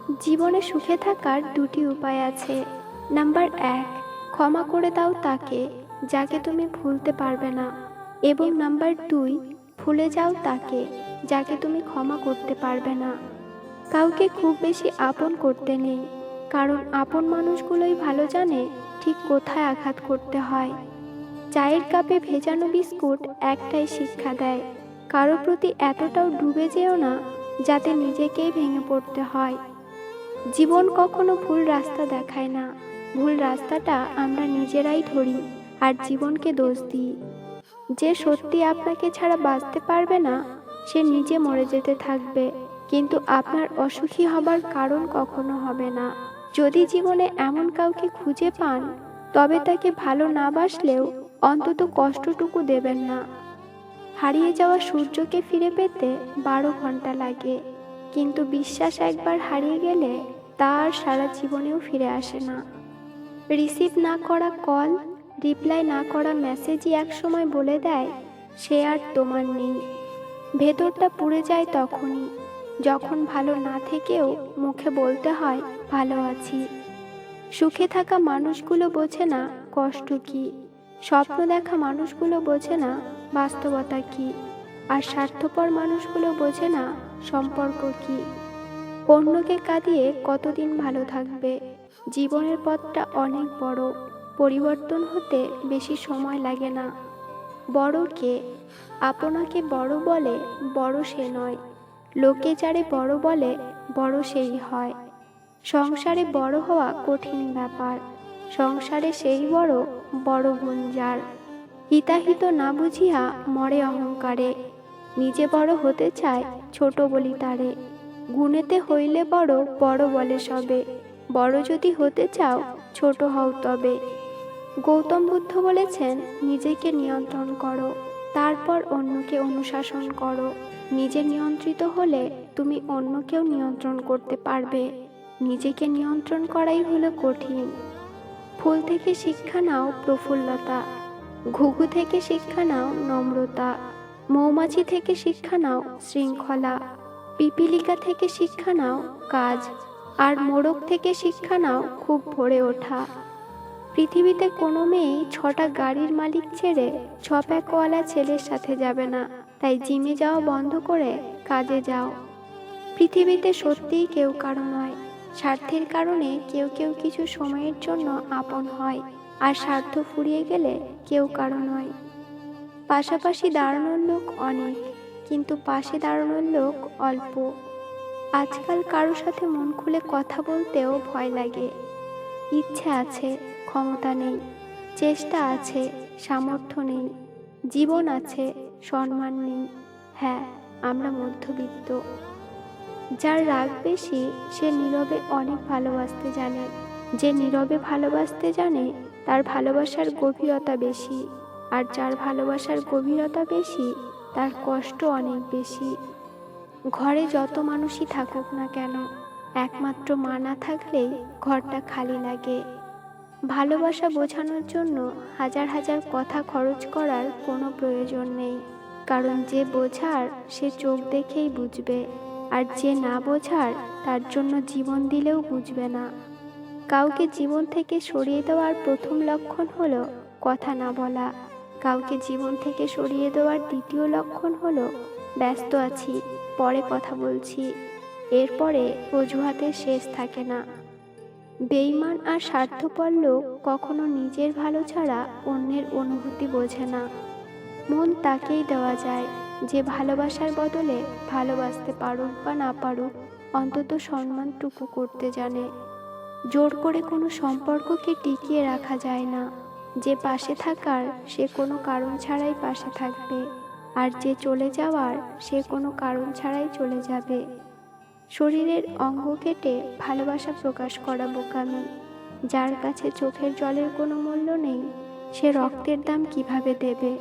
জীবনে সুখে থাকার দুটি উপায় আছে। নাম্বার 1, ক্ষমা করে দাও তাকে যাকে তুমি ভুলতে পারবে না। এবং নাম্বার 2, ভুলে যাও তাকে যাকে তুমি ক্ষমা করতে পারবে না। কাউকে খুব বেশি আপন করতে নেই, কারণ আপন মানুষগুলোই ভালো জানে ঠিক কোথায় আঘাত করতে হয়। চায়ের কাপে ভেজানো বিস্কুট একটাই শিক্ষা দেয়, কারো প্রতি এতটাও ডুবে যেও না যাতে নিজেকেই ভেঙে পড়তে হয়। জীবন কখনো ভুল রাস্তা দেখায় না, ভুল রাস্তাটা আমরা নিজেরাই ধরি আর জীবনকে দোষ দিই। যে সত্যি আপনাকে ছাড়া বাঁচতে পারবে না সে নিজে মরে যেতে থাকবে, কিন্তু আপনার অসুখী হবার কারণ কখনো হবে না। যদি জীবনে এমন কাউকে খুঁজে পান, তবে তাকে ভালো না বাসলেও অন্তত কষ্টটুকু দেবেন না। হারিয়ে যাওয়া সূর্যকে ফিরে পেতে 12 ঘন্টা লাগে, কিন্তু বিশ্বাস একবার হারিয়ে গেলে তা আর সারা জীবনেও ফিরে আসে না। রিসিভ না করা কল, রিপ্লাই না করা মেসেজই একসময় বলে দেয় সে আর তোমার নেই। ভেতরটা পুড়ে যায় তখনই যখন ভালো না থেকেও মুখে বলতে হয় ভালো আছি। সুখে থাকা মানুষগুলো বোঝে না কষ্ট কি, স্বপ্ন দেখা মানুষগুলো বোঝে না বাস্তবতা কি, আর স্বার্থপর মানুষগুলো বোঝে না সম্পর্ক কি। অন্যকে কাঁদিয়ে কতদিন ভালো থাকবে? জীবনের পথটা অনেক বড়, পরিবর্তন হতে বেশি সময় লাগে না। বড় কে? আপনাকে বড় বলে বড় সে নয়, লোকে যারে বড় বলে বড় সেই হয়। সংসারে বড় হওয়া কঠিন ব্যাপার, সংসারে সেই বড়, বড় গুণ যার। হিতাহিত না বুঝিয়া মরে অহংকারে, নিজে বড় হতে চায় ছোট বলি তারে। গুণেতে হইলে বড়, বড় বলে সবে, বড় যদি হতে চাও ছোট হও তবে। গৌতম বুদ্ধ বলেছেন নিজেকে নিয়ন্ত্রণ করো, তারপর অন্যকে অনুশাসন করো। নিজে নিয়ন্ত্রিত হলে তুমি অন্যকেও নিয়ন্ত্রণ করতে পারবে। নিজেকে নিয়ন্ত্রণ করাই হলো কঠিন। ফুল থেকে শিক্ষা নাও প্রফুল্লতা, ঘুঘু থেকে শিক্ষা নাও নম্রতা, মৌমাছি থেকে শিক্ষা নাও শৃঙ্খলা, পিপীলিকা থেকে শিক্ষা নাও কাজ, আর মোরগ থেকে শিক্ষা নাও খুব ভোরে ওঠা। পৃথিবীতে কোনো মেয়েই 6টা গাড়ির মালিক ছেড়ে 6 প্যাকওয়ালা ছেলের সাথে যাবে না, তাই জিমে যাওয়া বন্ধ করে কাজে যাও। পৃথিবীতে সত্যিই কেউ কারো নয়, স্বার্থের কারণে কেউ কেউ কিছু সময়ের জন্য আপন হয়, আর স্বার্থ ফুরিয়ে গেলে কেউ কারো নয়। পাশাপাশি দাঁড়ানোর লোক অনেক, কিন্তু পাশে দাঁড়ানোর লোক অল্প। আজকাল কারো সাথে মন খুলে কথা বলতেও ভয় লাগে। ইচ্ছে আছে, ক্ষমতা নেই। চেষ্টা আছে, সামর্থ্য নেই। জীবন আছে, সম্মান নেই। হ্যাঁ, আমরা মধ্যবিত্ত। যার রাগ বেশি সে নীরবে অনেক ভালোবাসতে জানে। যে নীরবে ভালোবাসতে জানে তার ভালোবাসার গভীরতা বেশি, আর যার ভালোবাসার গভীরতা বেশি তার কষ্ট অনেক বেশি। ঘরে যত মানুষই থাকুক না কেন, একমাত্র মা না থাকলেই ঘরটা খালি লাগে। ভালোবাসা বোঝানোর জন্য হাজার হাজার কথা খরচ করার কোনো প্রয়োজন নেই, কারণ যে বোঝার সে চোখ দেখেই বুঝবে, আর যে না বোঝার তার জন্য জীবন দিলেও বুঝবে না। কাউকে জীবন থেকে সরিয়ে দেওয়ার প্রথম লক্ষণ হলো কথা না বলা। কাউকে জীবন থেকে সরিয়ে দেওয়ার দ্বিতীয় লক্ষণ হলো ব্যস্ত আছি, পরে কথা বলছি। এরপরে অজুহাতের শেষ থাকে না। বেঈমান আর স্বার্থপর লোক কখনো নিজের ভালো ছাড়া অন্যের অনুভূতি বোঝে না। মন তাকেই দেওয়া যায় যে ভালোবাসার বদলে ভালোবাসতে পারুক বা না পারুক, অন্তত সম্মানটুকু করতে জানে। জোর করে কোনো সম্পর্ককে টিকিয়ে রাখা যায় না। যে পাশে থাকার সে কোনো কারণ ছাড়াই পাশে থাকবে, আর যে চলে যাওয়ার সে কোনো কারণ ছাড়াই চলে যাবে। শরীরের অঙ্গ কেটে ভালোবাসা প্রকাশ করা বোকামি। যার কাছে চোখের জলের কোনো মূল্য নেই সে রক্তের দাম কিভাবে দেবে?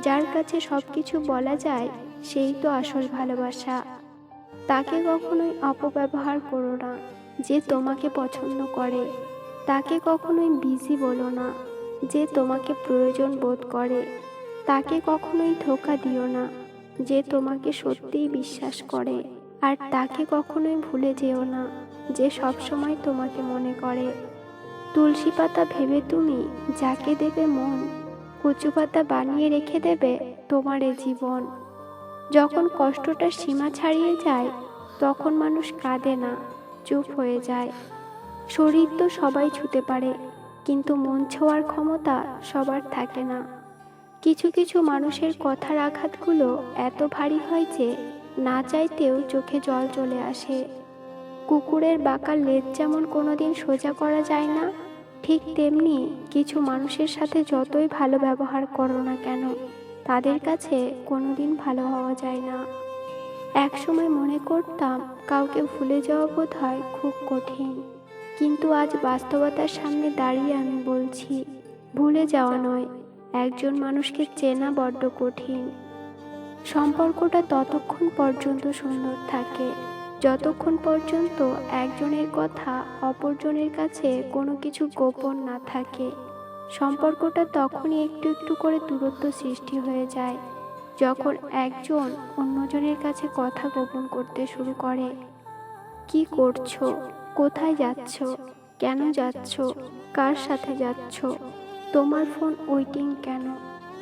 যার কাছে সবকিছু বলা যায় সেই তো আসল ভালোবাসা। তাকে কখনোই অপব্যবহার করো না যে তোমাকে পছন্দ করে। তাকে কখনোই বিজি বলো না যে তোমাকে প্রয়োজন বোধ করে। তাকে কখনোই ধোঁকা দিও না যে তোমাকে সত্যিই বিশ্বাস করে। আর তাকে কখনোই ভুলে যেও না যে সবসময় তোমাকে মনে করে। তুলসী পাতা ভেবে তুমি যাকে দেবে মন, কচু পাতা বানিয়ে রেখে দেবে তোমার এ জীবন। যখন কষ্টটার সীমা ছাড়িয়ে যায়, তখন মানুষ কাঁদে না, চুপ হয়ে যায়। শরীর তো সবাই ছুঁতে পারে, কিন্তু মন ছোঁয়ার ক্ষমতা সবার থাকে না। কিছু কিছু মানুষের কথার আঘাতগুলো এত ভারী হয় যে না চাইতেও চোখে জল চলে আসে। কুকুরের বাঁকা লেজ যেমন কোনোদিন সোজা করা যায় না, ঠিক তেমনি কিছু মানুষের সাথে যতই ভালো ব্যবহার করো না কেন, তাদের কাছে কোনোদিন ভালো হওয়া যায় না। একসময় মনে করতাম কাউকে ভুলে যাওয়া বোধহয় খুব কঠিন, কিন্তু আজ বাস্তবতার সামনে দাঁড়িয়ে আমি বলছি, ভুলে যাওয়া নয়, একজন মানুষকে চেনা বড্ড কঠিন। সম্পর্কটা ততক্ষণ পর্যন্ত সুন্দর থাকে যতক্ষণ পর্যন্ত একজনের কথা অপরজনের কাছে কোনো কিছু গোপন না থাকে। সম্পর্কটা তখনই একটু একটু করে দূরত্ব সৃষ্টি হয়ে যায় যখন একজন অন্যজনের কাছে কথা গোপন করতে শুরু করে। কি করছো, কোথায় যাচ্ছ, কেন যাচ্ছ, কার সাথে যাচ্ছ, তোমার ফোন ওয়েটিং কেন,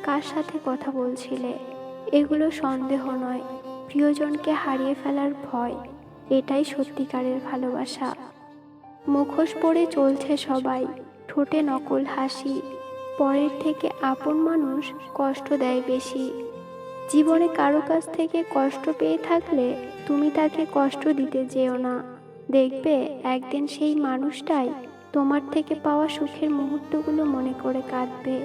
কার সাথে কথা বলছিলে, এগুলো সন্দেহ নয়, প্রিয়জনকে হারিয়ে ফেলার ভয়। এটাই সত্যিকারের ভালোবাসা। মুখোশ পরে চলছে সবাই, ঠোঁটে নকল হাসি, পরের থেকে আপন মানুষ কষ্ট দেয় বেশি। জীবনে কারো কাছ থেকে কষ্ট পেয়ে থাকলে তুমি তাকে কষ্ট দিতে যেও না। দেখবে একদিন সেই মানুষটাই তোমার থেকে পাওয়া সুখের মুহূর্তগুলো মনে করে কাঁদবে।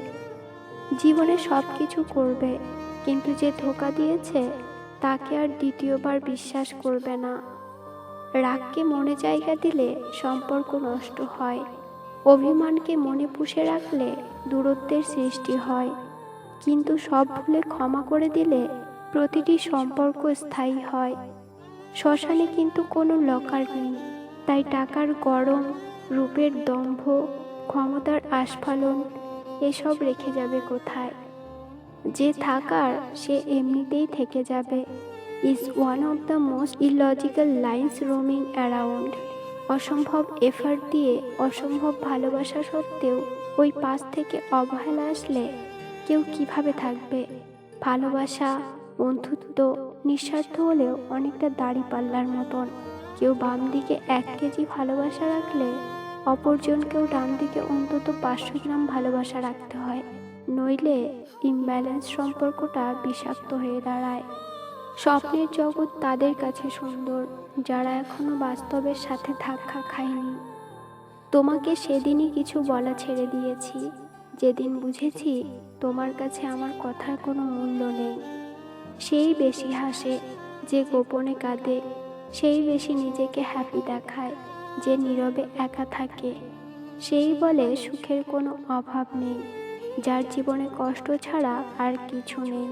জীবনে সব কিছু করবে, কিন্তু যে ধোঁকা দিয়েছে তাকে আর দ্বিতীয়বার বিশ্বাস করবে না। রাগকে মনে জায়গা দিলে সম্পর্ক নষ্ট হয়, অভিমানকে মনে পুষে রাখলে দূরত্বের সৃষ্টি হয়, কিন্তু সব ভুলে ক্ষমা করে দিলে প্রতিটি সম্পর্ক স্থায়ী হয়। শ্মশানে কিন্তু কোনো লকার নেই, তাই টাকার গরম, রূপের দম্ভ, ক্ষমতার আস্ফালন এসব রেখে যাবে কোথায়? যে থাকার সে এমনিতেই থেকে যাবে is one of the most illogical lines roaming around. অসম্ভব এফার্ট দিয়ে অসম্ভব ভালোবাসা সত্ত্বেও ওই পাশ থেকে অবহেলা আসলে কেউ কিভাবে থাকবে? ভালোবাসা, বন্ধুত্ব নিঃস্বার্থ হলেও অনেকটা দাড়িপাল্লার মতন। কেউ বাম দিকে 1 কেজি ভালোবাসা রাখলে অপরজনকেও ডান দিকে অন্তত 500 গ্রাম ভালোবাসা রাখতে হয়, নইলে ইমব্যালেন্স সম্পর্কটা বিষাক্ত হয়ে দাঁড়ায়। স্বপ্নের জগৎ তাদের কাছে সুন্দর যারা এখনো বাস্তবের সাথে ধাক্কা খায়নি। তোমাকে সেদিনই কিছু বলা ছেড়ে দিয়েছি, যেদিন বুঝেছি তোমার কাছে আমার কথার কোনো মূল্য নেই। সেই বেশি হাসে যে গোপনে কাঁদে, সেই বেশি নিজেকে হ্যাপি দেখায় যে নীরবে একা থাকে। সেই বলে সুখের কোনো অভাব নেই, যার জীবনে কষ্ট ছাড়া আর কিছু নেই।